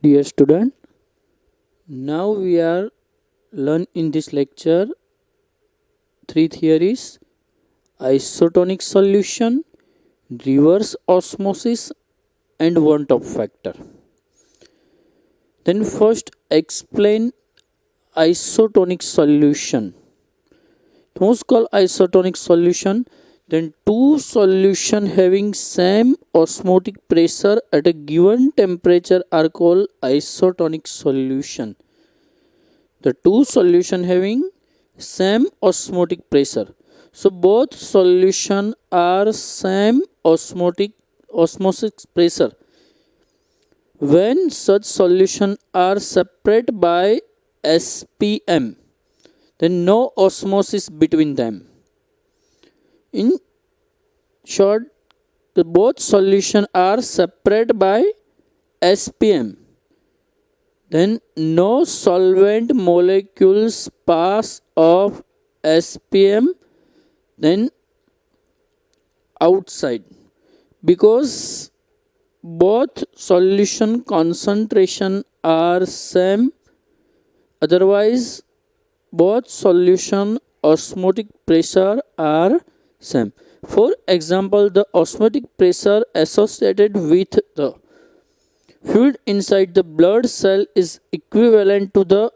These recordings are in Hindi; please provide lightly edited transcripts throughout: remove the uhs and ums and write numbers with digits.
Dear student, now we are learn in this lecture three theories: isotonic solution, reverse osmosis, and one-top factor. Then first explain isotonic solution. What's called isotonic solution? Then two solution having same osmotic pressure at a given temperature are called isotonic solution. The two solution having same osmotic pressure. So both solution are same osmotic pressure. When such solution are separate by SPM, then no osmosis between them. In short, the both solution are separate by SPM. Then no solvent molecules pass of SPM then outside, because both solution concentration are same. Otherwise, both solution osmotic pressure are same. For example, the osmotic pressure associated with the fluid inside the blood cell is equivalent to the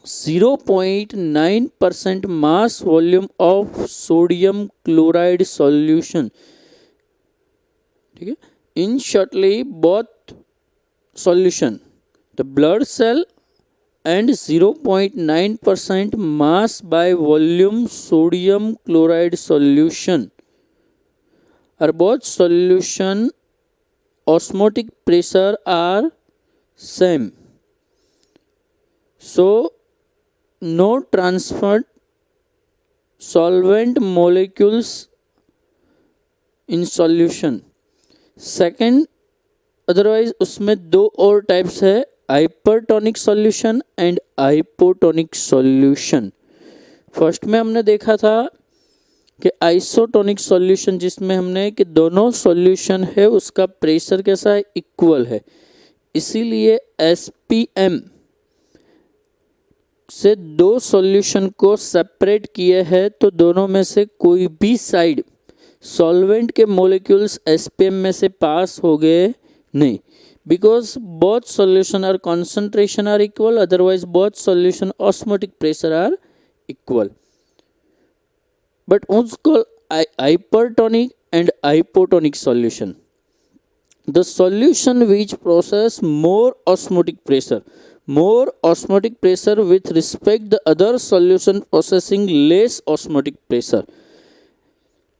0.9% mass volume of sodium chloride solution. In shortly, both solution, the blood cell and 0.9% mass by volume sodium chloride solution are both solution osmotic pressure are same. So no transferred solvent molecules in solution. Second, otherwise उसमें दो और टाइप्स है, hypertonic solution and hypotonic solution. First में हमने देखा था कि आइसोटोनिक सॉल्यूशन, जिसमें हमने कि दोनों सॉल्यूशन है उसका प्रेशर कैसा है, इक्वल है. इसीलिए एसपीएम से दो सॉल्यूशन को सेपरेट किए हैं, तो दोनों में से कोई भी साइड सॉल्वेंट के मॉलिक्यूल्स एसपीएम में से पास हो गए नहीं, because both solution are concentration are equal, otherwise both solution osmotic pressure are equal. But what's called hypertonic and hypotonic solution? The solution which possess more osmotic pressure with respect the other solution possessing less osmotic pressure.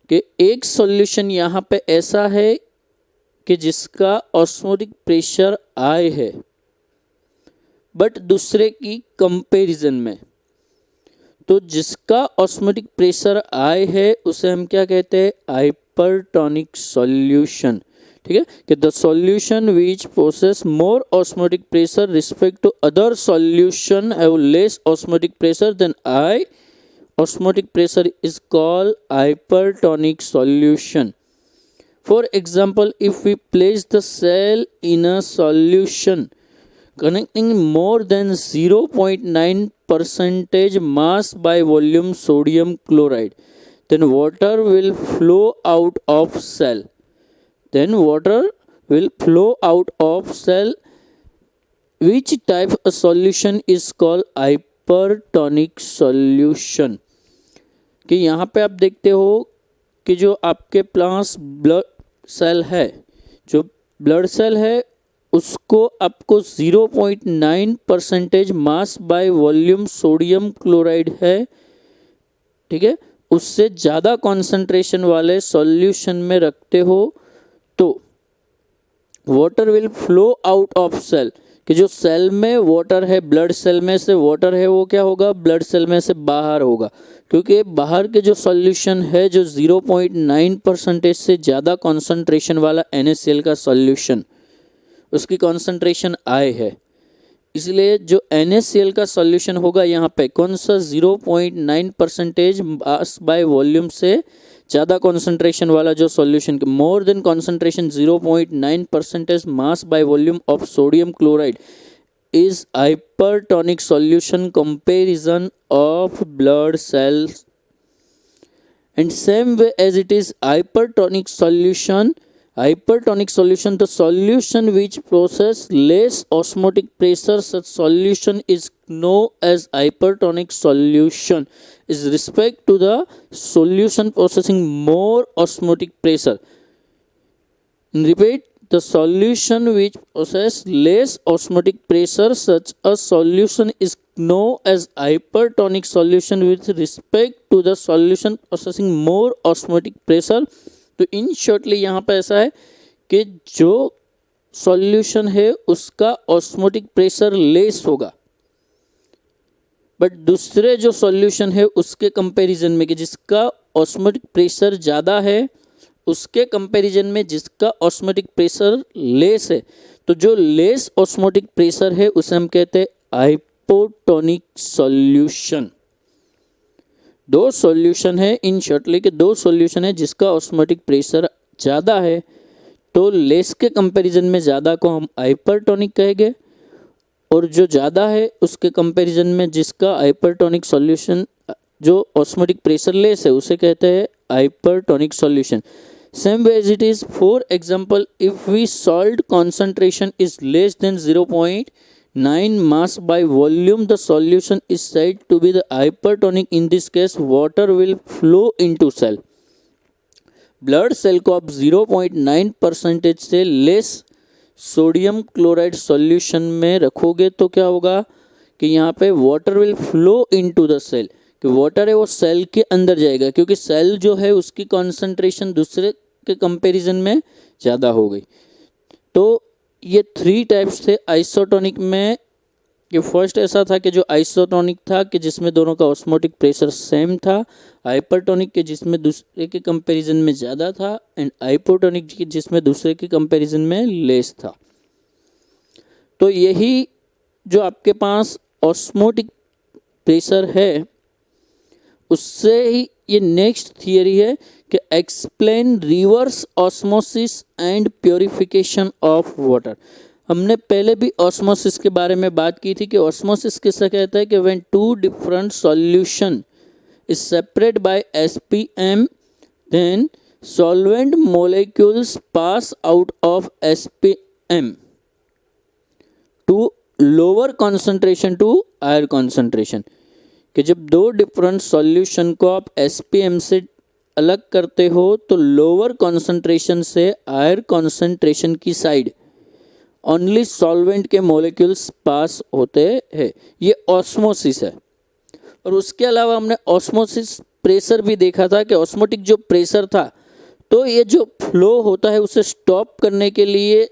कि एक सॉल्यूशन यहाँ पे ऐसा है कि जिसका ऑस्मोटिक प्रेशर हाई है, बट दूसरे की कंपैरिजन में, तो जिसका ऑस्मोटिक प्रेशर हाई है उसे हम क्या कहते हैं, हाइपरटोनिक सॉल्यूशन. ठीक है, कि the solution which possess more osmotic pressure respect to other solution have less osmotic pressure then high osmotic pressure is called hypertonic solution. For example, if we place the cell in a solution containing more than 0.9% mass by volume sodium chloride, then water will flow out of cell. Which type of solution is called hypertonic solution. कि यहाँ पे आप देखते हो कि जो आपके प्लांट्स ब्लड सेल है, जो ब्लड सेल है उसको आपको 0.9% mass by volume sodium chloride है. ठीक है, उससे ज़्यादा कॉन्सेंट्रेशन वाले सॉल्यूशन में रखते हो तो water will flow out of cell. कि जो सेल में वाटर है, ब्लड सेल में से वाटर है, वो क्या होगा, ब्लड सेल में से बाहर होगा, क्योंकि बाहर के जो सॉल्यूशन है, जो 0.9% से ज़्यादा कॉन्सेंट्रेशन वाला NaCl का सॉल्यूशन, उसकी कॉन्सेंट्रेशन हाई है. इसलिए जो NaCl का सॉल्यूशन होगा यहाँ पे कौन सा, 0.9% मास बाय वॉल्यूम से ज़्यादा कॉन्सेंट्रेशन वाला जो सॉल्यूशन के more than concentration 0.9% mass by volume of sodium chloride is hypertonic solution comparison of blood cells, and same way as it is hypertonic solution the solution which possess less osmotic pressure, such solution is known as hypertonic solution is respect to the solution possessing more osmotic pressure. Repeat, the solution which possesses less osmotic pressure, such a solution is known as hypertonic solution with respect to the solution possessing more osmotic pressure. तो इन शॉर्टली यहाँ पे ऐसा है कि जो सॉल्यूशन है उसका ऑस्मोटिक प्रेशर लेस होगा, बट दूसरे जो सॉल्यूशन है उसके कंपैरिजन में कि जिसका ऑस्मोटिक प्रेशर ज़्यादा है उसके कंपैरिजन में जिसका ऑस्मोटिक प्रेशर लेस है, तो जो लेस ऑस्मोटिक प्रेशर है उसे हम कहते हैं हाइपोटोनिक सॉल्यूशन। दो सॉल्यूशन है इन शॉर्टली के दो सॉल्यूशन है जिसका ऑस्मोटिक प्रेशर ज़्यादा है, तो लेस के कंपैरिजन में ज़्यादा को हम हाइपरटोनिक कहेंगे, और जो ज़्यादा है उसके कंपैरिजन में जिसका हाइपरटोनिक सॉल्यूशन जो ऑस्मोटिक प्रेशर लेस है उसे कहते हैं hypertonic solution. Same way as it is, for example, if we salt concentration is less than 0.9 mass by volume, the solution is said to be the hypertonic. In this case, water will flow into cell. Blood cell को आप 0.9% से लेस सोडियम क्लोराइड सॉल्यूशन में रखोगे तो क्या होगा कि यहाँ पे water will flow into the cell, कि वाटर है वो सेल के अंदर जाएगा, क्योंकि सेल जो है उसकी कॉन्सेंट्रेशन दूसरे के कंपैरिजन में ज़्यादा हो गई। तो ये 3 टाइप्स थे आइसोटोनिक में। ये फर्स्ट ऐसा था कि जो आइसोटोनिक था कि जिसमें दोनों का ऑस्मोटिक प्रेशर सेम था, हाइपरटोनिक के जिसमें दूसरे के कंपैरिजन में ज़्यादा था, एंड हाइपोटोनिक की जिसमें दूसरे के कंपैरिजन में लेस था। तो यही जो आपके पास ऑस्मोटिक प्रेशर है उससे ही ये नेक्स्ट थियरी है कि explain reverse osmosis and purification of water. हमने पहले भी ऑस्मोसिस के बारे में बात की थी कि ऑस्मोसिस किससे कहता है कि when two different solution is separate by SPM then solvent molecules pass out of SPM to lower concentration to higher concentration, कि जब दो डिफरेंट सॉल्यूशन को आप एसपीएम से अलग करते हो तो लोअर कॉन्सेंट्रेशन से हायर कॉन्सेंट्रेशन की साइड ओनली सॉल्वेंट के मॉलिक्यूल्स पास होते हैं। ये ऑस्मोसिस है। और उसके अलावा हमने ऑस्मोसिस प्रेशर भी देखा था कि ऑस्मोटिक जो प्रेशर था, तो ये जो फ्लो होता है उसे स्टॉप करने के लिए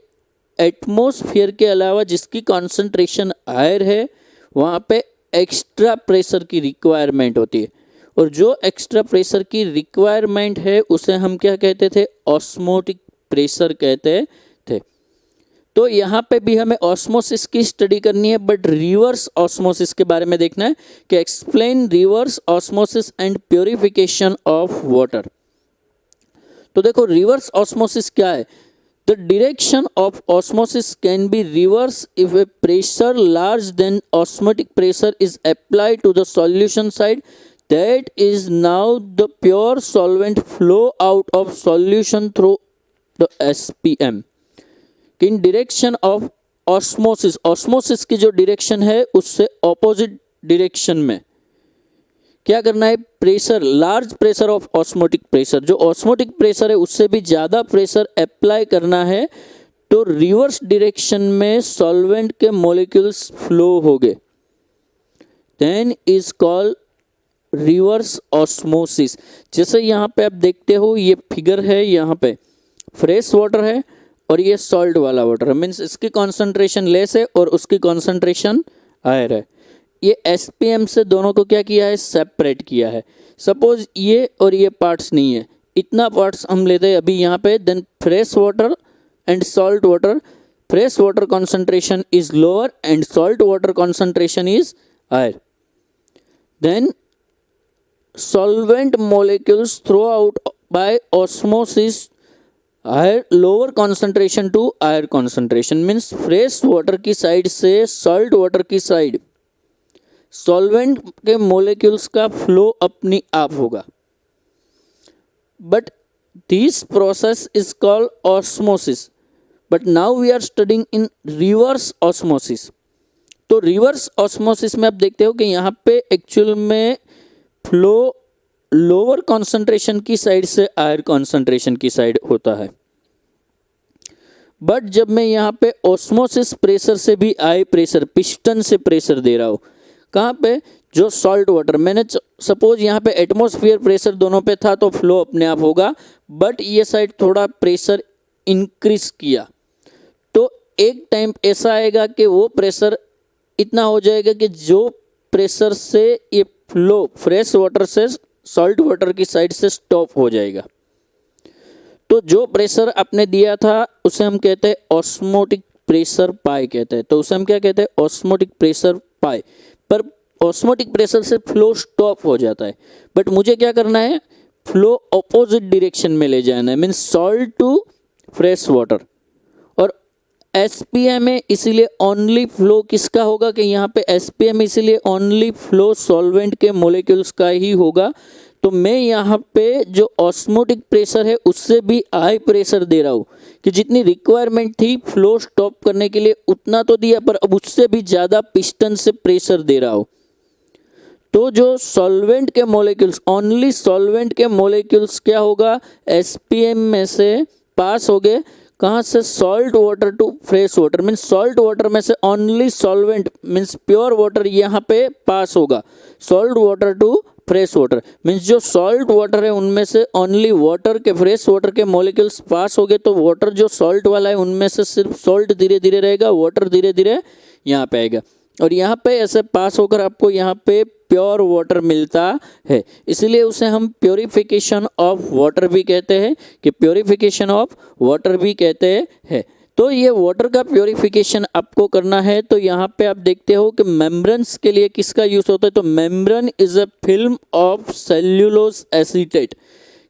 एटमॉस्फेयर के अलावा जिसकी कॉन्सेंट्रेशन हायर है वहाँ पे एक्स्ट्रा प्रेशर की रिक्वायरमेंट होती है, और जो एक्स्ट्रा प्रेशर की रिक्वायरमेंट है उसे हम क्या कहते थे, ऑस्मोटिक प्रेशर कहते थे। तो यहाँ पे भी हमें ऑस्मोसिस की स्टडी करनी है, बट रिवर्स ऑस्मोसिस के बारे में देखना है कि explain reverse osmosis and purification of water. तो देखो रिवर्स ऑस्मोसिस क्या है। The direction of osmosis can be reversed if a pressure larger than osmotic pressure is applied to the solution side. That is now the pure solvent flow out of solution through the SPM. In direction of osmosis, osmosis की जो direction है उससे opposite direction में क्या करना है, pressure large pressure of osmotic pressure, जो ऑस्मोटिक प्रेशर है उससे भी ज़्यादा प्रेशर अप्लाई करना है, तो रिवर्स डायरेक्शन में सॉल्वेंट के मॉलिक्यूल्स फ्लो होंगे, then is called reverse osmosis. जैसे यहाँ पे आप देखते हो ये फिगर है, यहाँ पे फ्रेश वाटर है और ये सॉल्ट वाला वाटर है, मीन्स इसकी कॉन्सेंट्रेशन लेस है और उसकी कॉन्सेंट्रेशन हायर है। ये एसपीएम से दोनों को क्या किया है, सेपरेट किया है। सपोज ये और ये पार्ट्स नहीं है, इतना पार्ट्स हम लेते हैं अभी यहाँ पे, then fresh water and salt water, fresh water concentration is lower and salt water concentration is higher, then solvent molecules through out by osmosis higher lower concentration to higher concentration, means fresh water की साइड से सॉल्ट वाटर की साइड सॉल्वेंट के मोलिक्यूल्स का फ्लो अपनी आप होगा, but this process is called osmosis. But now we are studying in reverse osmosis. तो रिवर्स ऑस्मोसिस में आप देखते हो कि यहाँ पे एक्चुअल में फ्लो लोअर कॉन्सेंट्रेशन की साइड से हायर कॉन्सेंट्रेशन की साइड होता है, बट जब मैं यहाँ पे ऑस्मोसिस प्रेशर से भी हाई प्रेशर पिस्टन से प्रेशर दे रहा हूँ, कहाँ पे, जो सॉल्ट वाटर, मैंने सपोज यहाँ पे एटमॉस्फेयर प्रेशर दोनों पे था तो फ्लो अपने आप होगा, बट ये साइड थोड़ा प्रेशर इंक्रीज किया तो एक टाइम ऐसा आएगा कि वो प्रेशर इतना हो जाएगा कि जो प्रेशर से ये फ्लो फ्रेश वाटर से सॉल्ट वाटर की साइड से स्टॉप हो जाएगा। तो जो प्रेशर आपने दिया था उसे हम कहते हैं ऑस्मोटिक प्रेशर पाई कहते हैं। तो उसे हम क्या कहते हैं, ऑस्मोटिक प्रेशर पाई। पर ऑस्मोटिक प्रेशर से फ्लो स्टॉप हो जाता है, बट मुझे क्या करना है, फ्लो ऑपोजिट डायरेक्शन में ले जाना है, means salt to fresh water. और एसपीएम में इसीलिए ओनली फ्लो किसका होगा कि यहाँ पे एसपीएम इसीलिए ओनली फ्लो सॉल्वेंट के मोलिक्यूल्स का ही होगा। तो मैं यहाँ पे जो ऑस्मोटिक प्रेशर है उससे भी हाई प्रेशर दे रहा हूँ कि जितनी रिक्वायरमेंट थी फ्लो स्टॉप करने के लिए उतना तो दिया, पर अब उससे भी ज़्यादा पिस्टन से प्रेशर दे रहा हूँ। तो जो सॉल्वेंट के मॉलिक्यूल्स, ओनली सॉल्वेंट के मॉलिक्यूल्स क्या होगा, एसपीएम में से पास हो गए, कहाँ से, salt water to fresh water, means salt water में से only solvent means pure water यहाँ पे पास होगा, salt water to fresh water, means जो सॉल्ट वाटर है उनमें से ओनली वाटर के फ्रेश वाटर के मॉलिक्यूल्स पास हो गए। तो वाटर जो सॉल्ट वाला है उनमें से सिर्फ सॉल्ट धीरे धीरे रहेगा, वाटर धीरे धीरे यहाँ पे आएगा, और यहाँ पे ऐसे पास होकर आपको यहाँ पे प्योर वाटर मिलता है। इसलिए उसे हम प्योरीफिकेशन ऑफ वाटर भी कहते हैं, कि प्योरीफिकेशन ऑफ वाटर भी कहते हैं। तो ये वाटर का प्योरीफिकेशन आपको करना है। तो यहाँ पे आप देखते हो कि मेम्ब्रेन्स के लिए किसका यूज़ होता है, तो membrane is a film of cellulose acetate,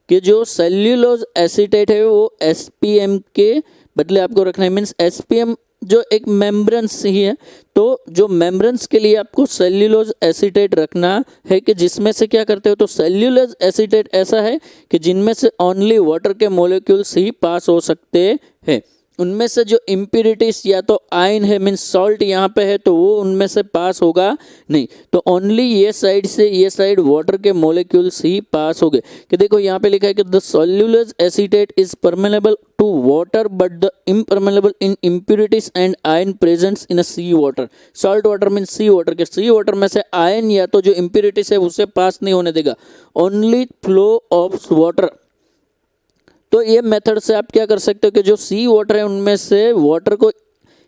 कि जो सेल्यूलोज एसीटेट है वो एसपीएम के बदले आपको रखना है, मीन्स एसपीएम जो एक मेम्ब्रेन्स ही है। तो जो मेम्ब्रेन्स के लिए आपको सेल्यूलोज एसीटेट रखना है, कि जिसमें से क्या करते हो, तो सेल्यूलोज एसीटेट ऐसा है कि जिनमें से ओनली वाटर के मॉलिक्यूल्स ही पास हो सकते हैं। उनमें से जो इम्प्यूरिटीज या तो आयन है मीन्स सॉल्ट यहाँ पे है तो वो उनमें से पास होगा नहीं, तो ओनली ये साइड से ये साइड वाटर के मॉलिक्यूल्स ही पास हो गए। कि देखो यहाँ पे लिखा है कि the cellulose acetate is permeable to water but the impermeable in impurities and ion presents in a sea water. Salt water means sea water, के सी वाटर में से आयन या तो जो इम्प्यूरिटीज है उसे पास नहीं होने देगा, ओनली फ्लो ऑफ वाटर। तो ये मेथड से आप क्या कर सकते हो कि जो सी वाटर है उनमें से वाटर को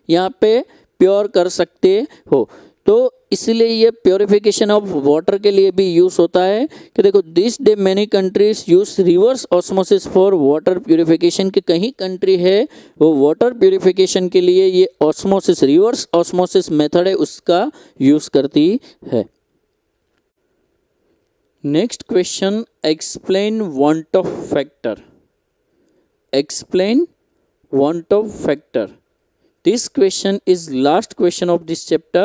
यहाँ पे प्योर कर सकते हो। तो इसीलिए ये प्योरिफिकेशन ऑफ वाटर के लिए भी यूज़ होता है। कि देखो this day many countries use reverse osmosis for water purification, कि कहीं कंट्री है वो वाटर प्योरिफिकेशन के लिए ये ऑस्मोसिस रिवर्स ऑस्मोसिस मेथड है उसका यूज़ करती है। Next question, explain want Hoff factor. Explain want of factor. This question is last question of this chapter.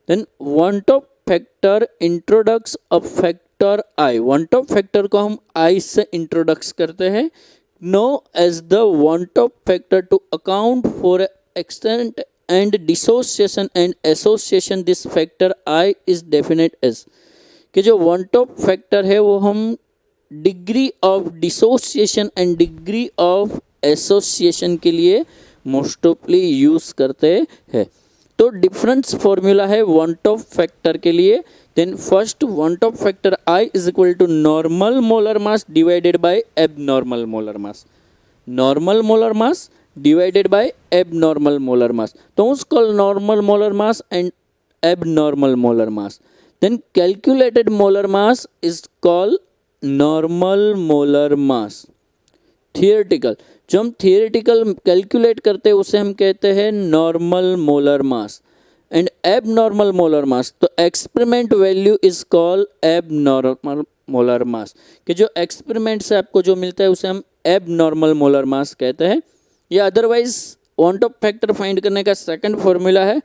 Then want of factor introduce a factor I. Want of factor को हम I से introduce करते हैं। Know as the want of factor to account for extent and dissociation and association this factor I is definite as, कि जो want of factor है वो हम degree of dissociation and degree of association के लिए मोस्ट ऑफली यूज करते हैं। तो डिफरेंस फॉर्मूला है वांट ऑफ फैक्टर के लिए। Then first van't Hoff factor I is equal to normal molar mass divided by abnormal molar mass. Normal molar mass divided by abnormal molar mass, तो उसको normal molar mass and abnormal molar mass. Then calculated molar mass is called normal molar mass. Theoretical, जो हम थियोरेटिकल कैलकुलेट करते हैं उसे हम कहते हैं normal molar mass and abnormal molar mass. तो experiment value is called molar mass, कि जो एक्सपेरिमेंट से आपको जो मिलता है उसे हम एब नॉर्मल मोलर मास कहते हैं। या otherwise van't Hoff factor find करने का सेकंड फॉर्मूला है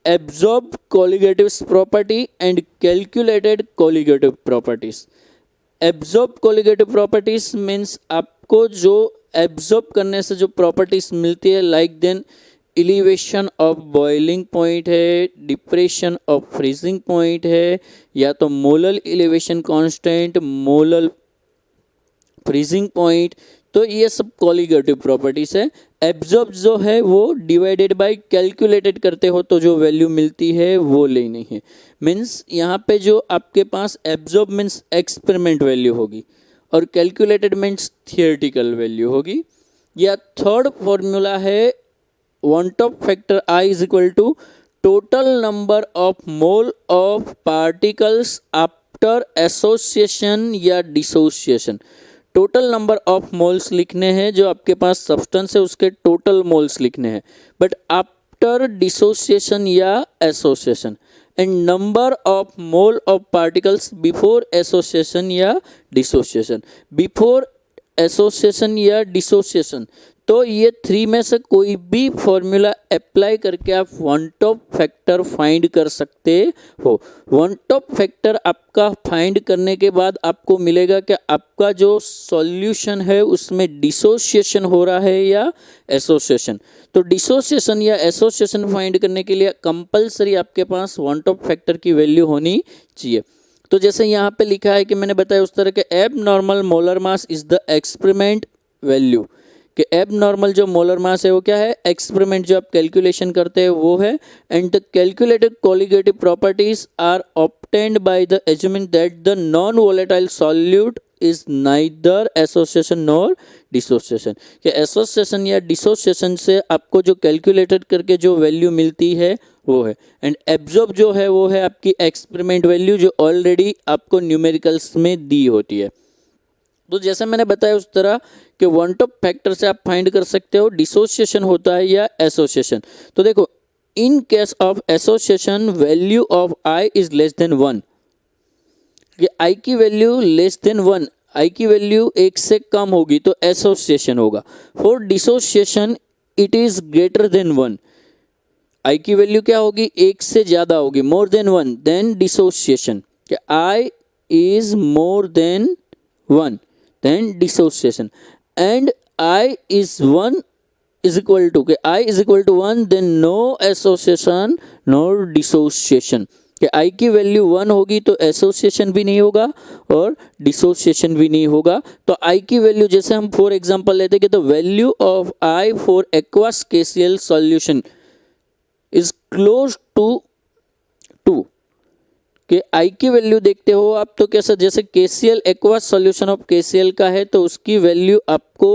absorb colligative property and calculated colligative properties. Absorb colligative properties means आपको जो एब्जॉर्ब करने से जो प्रॉपर्टीज मिलती है, like then elevation of boiling point है, डिप्रेशन ऑफ फ्रीजिंग पॉइंट है, या तो molar elevation constant, molar freezing point, तो ये सब कोलिगेटिव प्रॉपर्टीज है। एब्जॉर्ब जो है वो डिवाइडेड बाय कैलकुलेटेड करते हो तो जो वैल्यू मिलती है वो लेनी है। मीन्स यहाँ पे जो आपके पास एब्जॉर्ब मीन्स एक्सपेरिमेंट वैल्यू होगी और कैलकुलेटेड मीन्स थियोरेटिकल वैल्यू होगी। या थर्ड फॉर्मूला है van't Hoff factor I is equal to total number of mole of particles after association या dissociation. Total number of moles लिखने हैं, जो आपके पास सब्सटेंस है उसके टोटल मोल्स लिखने हैं, बट आफ्टर डिसोसिएशन या association, and number of mole of particles before association या डिसोसिएशन। बिफोर एसोसिएशन या डिसोसिएशन, तो ये थ्री में से कोई भी फॉर्मूला अप्लाई करके आप वांट ऑफ फैक्टर फाइंड कर सकते हो। वांट ऑफ फैक्टर आपका फाइंड करने के बाद आपको मिलेगा कि आपका जो सॉल्यूशन है उसमें डिसोसिएशन हो रहा है या एसोसिएशन। तो डिसोसिएशन या एसोसिएशन फाइंड करने के लिए कंपलसरी आपके पास वांट ऑफ फैक्टर की वैल्यू होनी चाहिए। तो जैसे यहाँ पे लिखा है कि मैंने बताया उस तरह के एब normal molar mass is the experiment value, कि एब नॉर्मल जो मोलर मास है वो क्या है, एक्सपेरिमेंट जो आप कैलकुलेशन करते हैं वो है। And the calculated colligative properties are obtained by the assuming that the non volatile solute is neither association nor dissociation, कि एसोसिएशन या डिसोसिएशन से आपको जो कैलकुलेटेड करके जो वैल्यू मिलती है वो है। एंड एब्जॉर्ब जो है वो है आपकी एक्सपेरिमेंट वैल्यू जो ऑलरेडी आपको न्यूमेरिकल्स में दी होती है। तो जैसे मैंने बताया उस तरह कि वांट ऑफ फैक्टर से आप फाइंड कर सकते हो डिसोसिएशन होता है या एसोसिएशन। तो देखो, in case of association value of I is less than 1, कि आई की वैल्यू लेस देन 1, आई की वैल्यू 1 से कम होगी तो एसोसिएशन होगा। For dissociation it is greater than 1, आई की वैल्यू क्या होगी, 1 से ज़्यादा होगी, मोर देन 1, देन डिसोसिएशन, कि i is more than 1, then dissociation, and I is 1 is equal to, कि I is equal to 1 then no association nor dissociation, कि I की वैल्यू 1 होगी तो एसोसिएशन भी नहीं होगा और डिसोसिएशन भी नहीं होगा। तो I की वैल्यू जैसे हम फॉर एग्जांपल लेते हैं कि the value of I for aqueous KCl solution is close to 2, कि आई की वैल्यू देखते हो आप तो कैसा, जैसे KCl aqueous solution of KCl का है तो उसकी वैल्यू आपको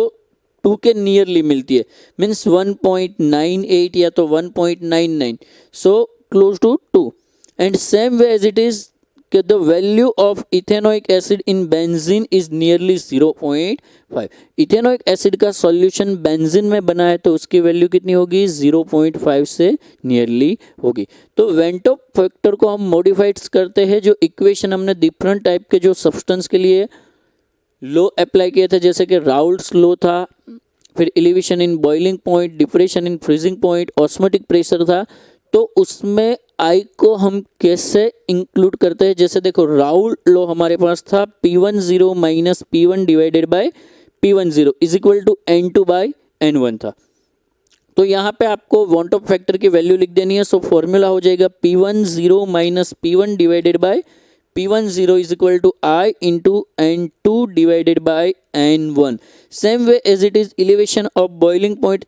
2 के नियरली मिलती है, मीन्स 1.98 या तो 1.99, so close to 2। And same way as it is कि the value of ethanoic acid in benzene is nearly 0.5। Ethanoic acid का सॉल्यूशन बेंजीन में बना है तो उसकी वैल्यू कितनी होगी, 0.5 से नियरली होगी। तो वेंट ऑफ फैक्टर को हम मॉडिफाइड करते हैं, जो इक्वेशन हमने डिफरेंट टाइप के जो सब्सटेंस के लिए लॉ अप्लाई किए थे, जैसे कि राउल्ट्स लॉ था, फिर elevation in boiling point, depression in freezing point, osmotic pressure था, तो उसमें आई को हम कैसे इंक्लूड करते हैं। जैसे देखो, राउल्ट लॉ हमारे पास था P10 minus P1 divided by P10 is equal to N2 by N1 था। तो यहाँ पे आपको वांट ऑफ फैक्टर की वैल्यू लिख देनी है। सो फॉर्मूला हो जाएगा P10 minus P1 divided by P10 is equal to I into N2 divided by N1। Same way as it is elevation of boiling point,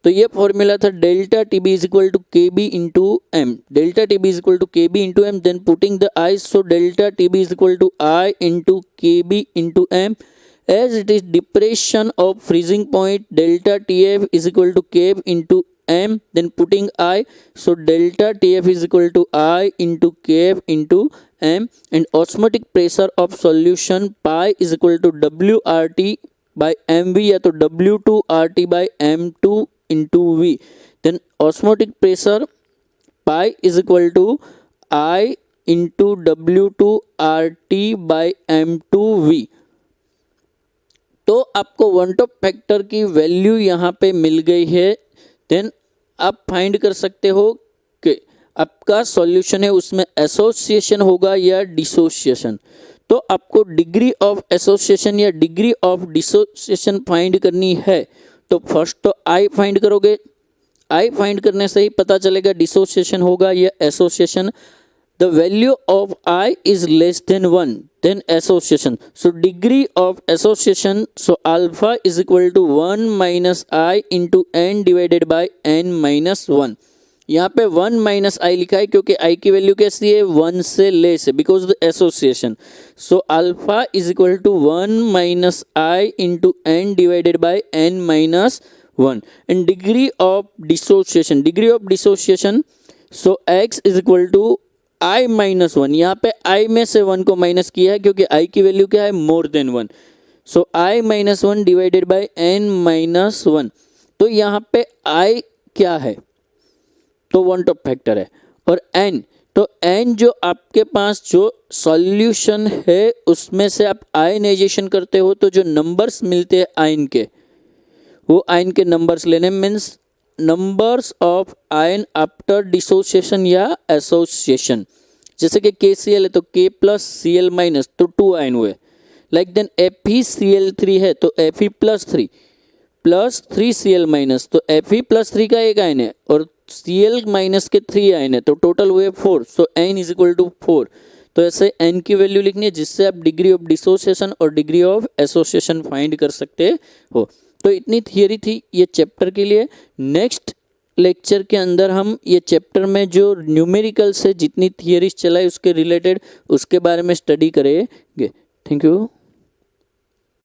तो ये फॉर्मूला था delta TB is equal to KB into m, delta TB is equal to KB into M, then putting the I, so delta TB is equal to I into KB into M. As it is depression of freezing point, delta TF is equal to KF into M, then putting I, so delta TF is equal to I into KF into M. And osmotic pressure of solution pi is equal to WRT by MV या तो W2RT by M2 into V, then osmotic pressure pi is equal to I into W2RT/M2V। तो आपको वन टॉप फैक्टर की वैल्यू यहाँ पे मिल गई है। देन आप फाइंड कर सकते हो कि आपका सॉल्यूशन है उसमें एसोसिएशन होगा या डिसोसिएशन। तो आपको डिग्री ऑफ एसोसिएशन या डिग्री ऑफ डिसोसिएशन फाइंड करनी है। तो फर्स्ट तो आई फाइंड करोगे, आई फाइंड करने से ही पता चलेगा डिसोसिएशन होगा या association. The value of I is less than 1, then association. So degree of association, so alpha is equal to 1 minus I into n divided by n minus 1. यहाँ पे 1 माइनस आई लिखा है क्योंकि आई की वैल्यू कैसी है, 1 से लेस है, because the association. So alpha is equal to 1 minus i into n divided by n minus 1। And degree of dissociation, so x is equal to i minus 1। यहाँ पे आई में से 1 को माइनस किया है क्योंकि आई की वैल्यू क्या है, more than 1। So i minus 1 divided by n minus 1। तो यहाँ पे आई क्या है, तो वन टॉप फैक्टर है। और एन, तो एन जो आपके पास जो सॉल्यूशन है उसमें से आप आयनाइजेशन करते हो तो जो नंबर्स मिलते हैं आयन के, वो आयन के नंबर्स लेने, means numbers of ion after dissociation या एसोसिएशन। जैसे कि KCl है तो K प्लस Cl माइनस, तो 2 आयन हुए। लाइक देन FeCl3 है तो Fe plus 3 plus 3Cl minus, तो Fe प्लस 3 का एक आयन है और Cl माइनस के 3 आयन है, तो टोटल हुए 4। सो n इज इक्वल टू 4। तो ऐसे n की वैल्यू लिखनी है जिससे आप डिग्री ऑफ डिसोसिएशन और डिग्री ऑफ एसोसिएशन फाइंड कर सकते हो। तो इतनी थियरी थी ये चैप्टर के लिए। नेक्स्ट लेक्चर के अंदर हम ये चैप्टर में जो न्यूमेरिकल से जितनी थियरीज चलाई उसके रिलेटेड उसके बारे में स्टडी करेंगे। Thank you.